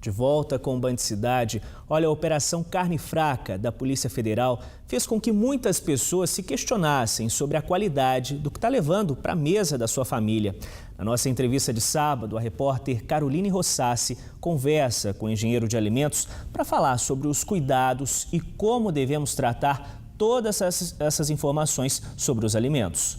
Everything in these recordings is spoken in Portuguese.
De volta com o Band Cidade, olha, a Operação Carne Fraca da Polícia Federal fez com que muitas pessoas se questionassem sobre a qualidade do que está levando para a mesa da sua família. Na nossa entrevista de sábado, a repórter Caroline Rossassi conversa com o engenheiro de alimentos para falar sobre os cuidados e como devemos tratar todas essas informações sobre os alimentos.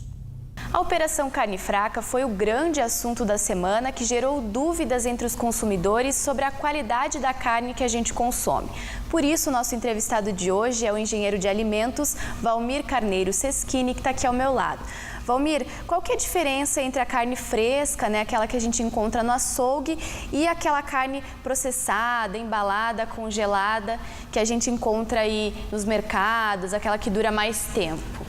A Operação Carne Fraca foi o grande assunto da semana que gerou dúvidas entre os consumidores sobre a qualidade da carne que a gente consome. Por isso, o nosso entrevistado de hoje é o engenheiro de alimentos, Valmir Carneiro Seschini, que está aqui ao meu lado. Valmir, qual que é a diferença entre a carne fresca, aquela que a gente encontra no açougue, e aquela carne processada, embalada, congelada, que a gente encontra aí nos mercados, aquela que dura mais tempo?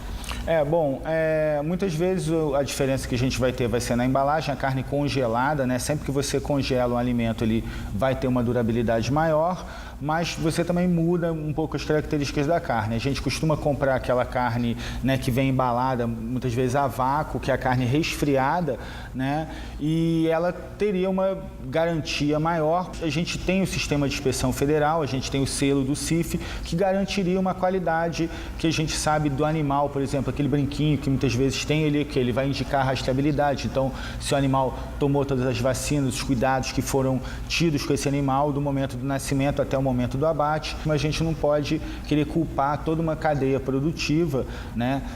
Muitas vezes a diferença que a gente vai ter vai ser na embalagem, a carne congelada, Sempre que você congela um alimento, ele vai ter uma durabilidade maior, mas você também muda um pouco as características da carne. A gente costuma comprar aquela carne, que vem embalada, muitas vezes a vácuo, que é a carne resfriada, E ela teria uma garantia maior. A gente tem o sistema de inspeção federal, a gente tem o selo do CIF, que garantiria uma qualidade que a gente sabe do animal, por exemplo, aquele brinquinho que muitas vezes tem ele, que ele vai indicar a rastreabilidade. Então, se o animal tomou todas as vacinas, os cuidados que foram tidos com esse animal do momento do nascimento até o momento do abate, mas a gente não pode querer culpar toda uma cadeia produtiva,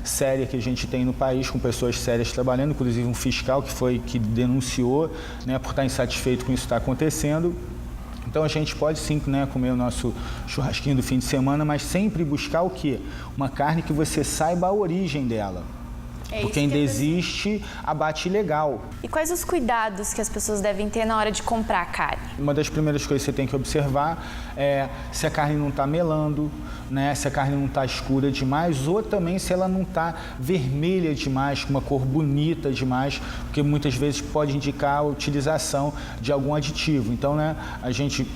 séria que a gente tem no país, com pessoas sérias trabalhando, inclusive um fiscal que denunciou, por estar insatisfeito com isso que está acontecendo. Então a gente pode sim, comer o nosso churrasquinho do fim de semana, mas sempre buscar o quê? Uma carne que você saiba a origem dela. Porque ainda existe abate ilegal. E quais os cuidados que as pessoas devem ter na hora de comprar a carne? Uma das primeiras coisas que você tem que observar é se a carne não está melando, se a carne não está escura demais, ou também se ela não está vermelha demais, com uma cor bonita demais, porque muitas vezes pode indicar a utilização de algum aditivo. Então,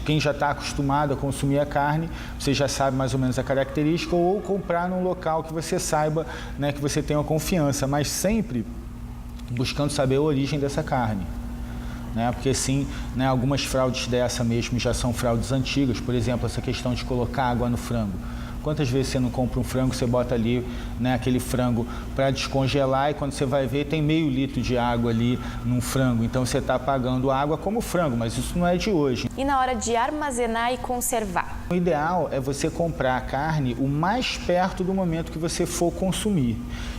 quem já está acostumado a consumir a carne, você já sabe mais ou menos a característica, ou comprar num local que você saiba, que você tenha uma confiança, mas sempre buscando saber a origem dessa carne. Porque sim, algumas fraudes dessa mesmo já são fraudes antigas, por exemplo, essa questão de colocar água no frango. Quantas vezes você não compra um frango, você bota ali aquele frango para descongelar e quando você vai ver tem meio litro de água ali num frango. Então você está pagando água como frango, mas isso não é de hoje. E na hora de armazenar e conservar? O ideal é você comprar a carne o mais perto do momento que você for consumir.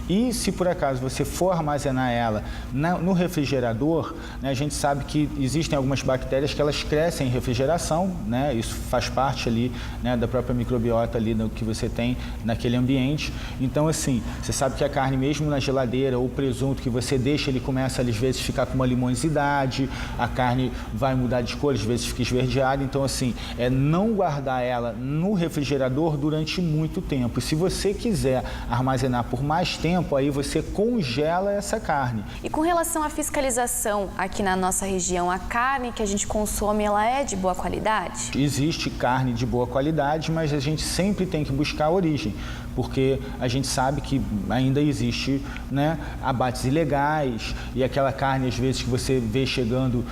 E se por acaso você for armazenar ela no refrigerador, a gente sabe que existem algumas bactérias que elas crescem em refrigeração, Isso faz parte ali, da própria microbiota ali que você tem naquele ambiente. Então, assim, você sabe que a carne mesmo na geladeira ou o presunto que você deixa, ele começa às vezes ficar com uma limosidade, a carne vai mudar de cor, às vezes fica esverdeada. Então, assim, é não guardar ela no refrigerador durante muito tempo. E se você quiser armazenar por mais tempo, aí você congela essa carne. E com relação à fiscalização aqui na nossa região, a carne que a gente consome, ela é de boa qualidade? Existe carne de boa qualidade, mas a gente sempre tem que buscar a origem, porque a gente sabe que ainda existe abates ilegais e aquela carne, às vezes, que você vê chegando,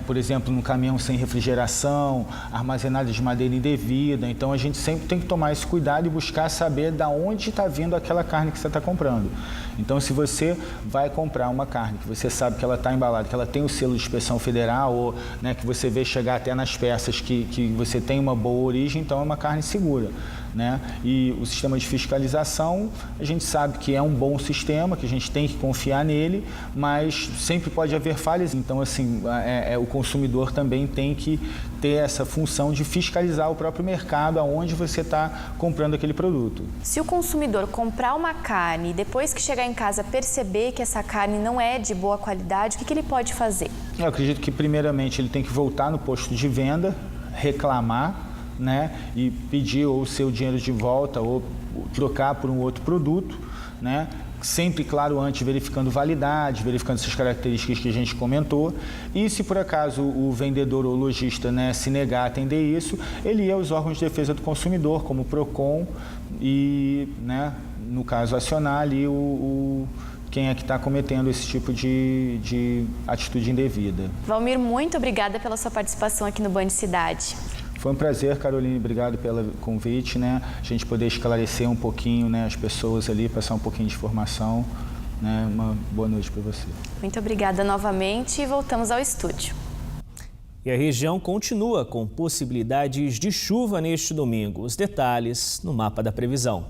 por exemplo, num caminhão sem refrigeração, armazenada de maneira indevida. Então, a gente sempre tem que tomar esse cuidado e buscar saber de onde está vindo aquela carne que você está comprando. Então, se você vai comprar uma carne que você sabe que ela está embalada, que ela tem o selo de inspeção federal ou que você vê chegar até nas peças que você tem uma boa origem, então é uma carne segura. E o sistema de fiscalização, a gente sabe que é um bom sistema, que a gente tem que confiar nele, mas sempre pode haver falhas. Então, assim, o consumidor também tem que ter essa função de fiscalizar o próprio mercado aonde você está comprando aquele produto. Se o consumidor comprar uma carne e depois que chegar em casa perceber que essa carne não é de boa qualidade, o que ele pode fazer? Eu acredito que, primeiramente, ele tem que voltar no posto de venda, reclamar, e pedir ou o seu dinheiro de volta ou trocar por um outro produto, Sempre, claro, antes verificando validade, verificando essas características que a gente comentou. E se por acaso o vendedor ou lojista se negar a atender isso, ele ia aos órgãos de defesa do consumidor, como o PROCON, e, no caso, acionar ali quem é que está cometendo esse tipo de atitude indevida. Valmir, muito obrigada pela sua participação aqui no Band Cidade. Foi um prazer, Caroline, obrigado pelo convite, né? A gente poder esclarecer um pouquinho, né, as pessoas ali, passar um pouquinho de informação, né? Uma boa noite para você. Muito obrigada novamente e voltamos ao estúdio. E a região continua com possibilidades de chuva neste domingo. Os detalhes no mapa da previsão.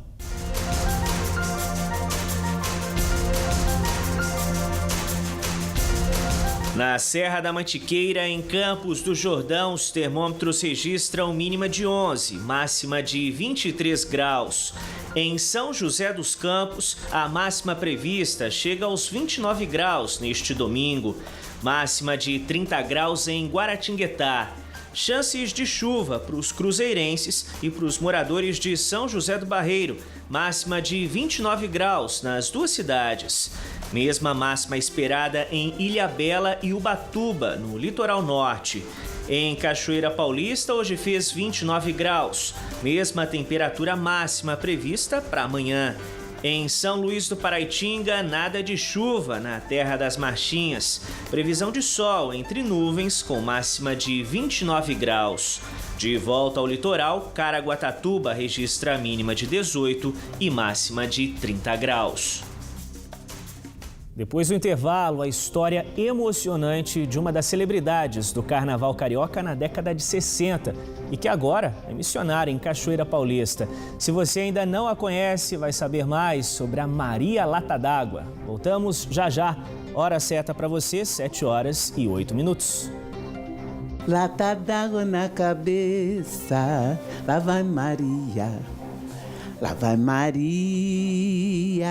Na Serra da Mantiqueira, em Campos do Jordão, os termômetros registram mínima de 11, máxima de 23 graus. Em São José dos Campos, a máxima prevista chega aos 29 graus neste domingo, máxima de 30 graus em Guaratinguetá. Chances de chuva para os cruzeirenses e para os moradores de São José do Barreiro, máxima de 29 graus nas duas cidades. Mesma máxima esperada em Ilhabela e Ubatuba, no litoral norte. Em Cachoeira Paulista, hoje fez 29 graus, mesma temperatura máxima prevista para amanhã. Em São Luís do Paraitinga, nada de chuva na Terra das Marchinhas. Previsão de sol entre nuvens com máxima de 29 graus. De volta ao litoral, Caraguatatuba registra mínima de 18 e máxima de 30 graus. Depois do intervalo, a história emocionante de uma das celebridades do Carnaval Carioca na década de 60 e que agora é missionária em Cachoeira Paulista. Se você ainda não a conhece, vai saber mais sobre a Maria Lata d'Água. Voltamos já já. Hora certa para você, 7h08. Lata d'água na cabeça, lá vai Maria, lá vai Maria.